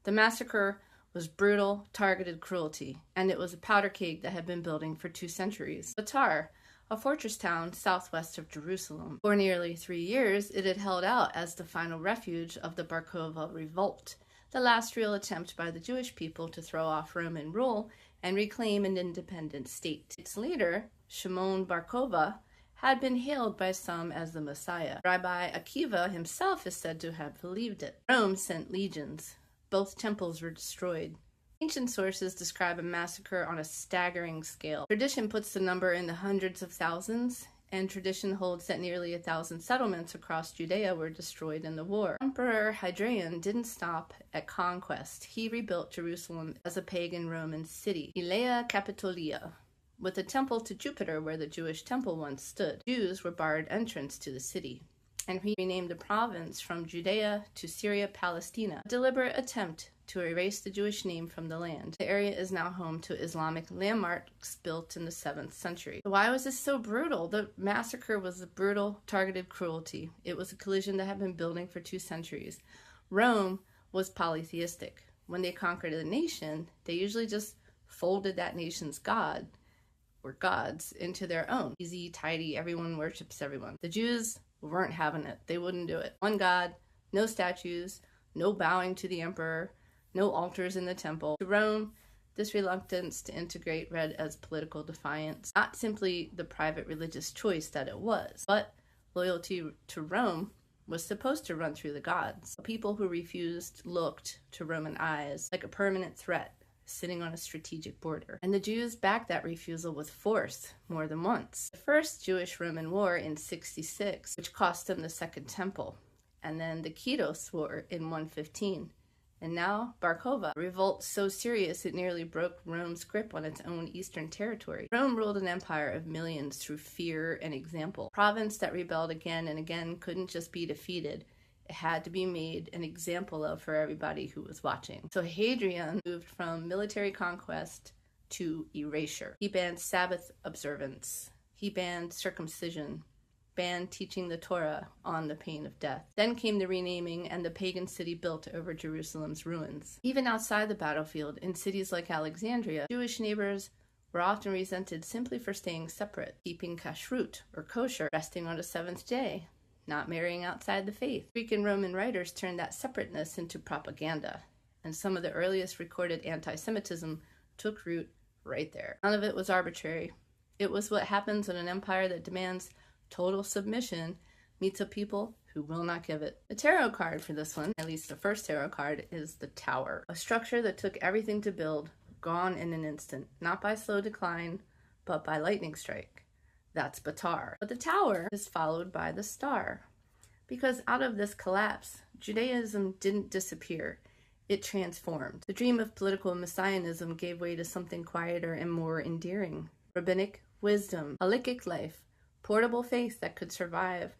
The massacre was brutal, targeted cruelty, and it was a powder keg that had been building for 2 centuries. Betar, a fortress town southwest of Jerusalem. For nearly 3 years, it had held out as the final refuge of the Bar Kokhba revolt, the last real attempt by the Jewish people to throw off Roman rule and reclaim an independent state. Its leader, Shimon Bar Kokhba, had been hailed by some as the Messiah. Rabbi Akiva himself is said to have believed it. Rome sent legions. Both temples were destroyed. Ancient sources describe a massacre on a staggering scale. Tradition puts the number in the hundreds of thousands, and tradition holds that nearly 1,000 settlements across Judea were destroyed in the war. Emperor Hadrian didn't stop at conquest. He rebuilt Jerusalem as a pagan Roman city, Aelia Capitolia, with a temple to Jupiter where the Jewish temple once stood. Jews were barred entrance to the city, and he renamed the province from Judea to Syria Palestina, a deliberate attempt to erase the Jewish name from the land. The area is now home to Islamic landmarks built in the 7th century. Why was this so brutal? The massacre was a brutal, targeted cruelty. It was a collision that had been building for 2 centuries. Rome was polytheistic. When they conquered a nation, they usually just folded that nation's god or gods into their own. Easy, tidy, everyone worships everyone. The Jews weren't having it. They wouldn't do it. One god, no statues, no bowing to the emperor, no altars in the temple. To Rome, this reluctance to integrate read as political defiance, not simply the private religious choice that it was, but loyalty to Rome was supposed to run through the gods. People who refused looked to Roman eyes like a permanent threat sitting on a strategic border. And the Jews backed that refusal with force more than once. The First Jewish-Roman War in 66, which cost them the Second Temple, and then the Kitos War in 115. And now Bar Kokhba, a revolt so serious it nearly broke Rome's grip on its own eastern territory. Rome ruled an empire of millions through fear and example. A province that rebelled again and again couldn't just be defeated. It had to be made an example of for everybody who was watching. So Hadrian moved from military conquest to erasure. He banned Sabbath observance. He banned circumcision, banned teaching the Torah on the pain of death. Then came the renaming and the pagan city built over Jerusalem's ruins. Even outside the battlefield, in cities like Alexandria, Jewish neighbors were often resented simply for staying separate, keeping kashrut or kosher, resting on the 7th day, not marrying outside the faith. Greek and Roman writers turned that separateness into propaganda, and some of the earliest recorded anti-Semitism took root right there. None of it was arbitrary. It was what happens when an empire that demands total submission meets a people who will not give it. The tarot card for this one, at least the first tarot card, is the Tower. A structure that took everything to build, gone in an instant, not by slow decline, but by lightning strike. That's Betar. But the Tower is followed by the Star, because out of this collapse, Judaism didn't disappear. It transformed. The dream of political messianism gave way to something quieter and more endearing. Rabbinic wisdom, halakhic life, portable faith that could survive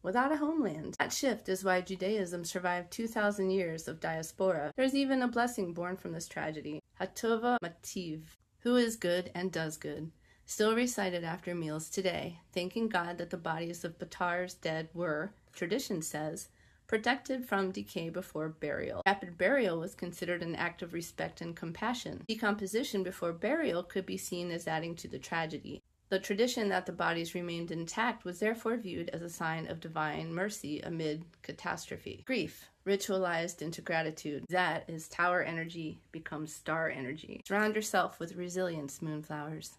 without a homeland. That shift is why Judaism survived 2,000 years of diaspora. There's even a blessing born from this tragedy. Hatova Mativ, who is good and does good, still recited after meals today, thanking God that the bodies of Betar's dead were, tradition says, protected from decay before burial. Rapid burial was considered an act of respect and compassion. Decomposition before burial could be seen as adding to the tragedy. The tradition that the bodies remained intact was therefore viewed as a sign of divine mercy amid catastrophe. Grief, ritualized into gratitude. That is tower energy becomes star energy. Surround yourself with resilience, moonflowers.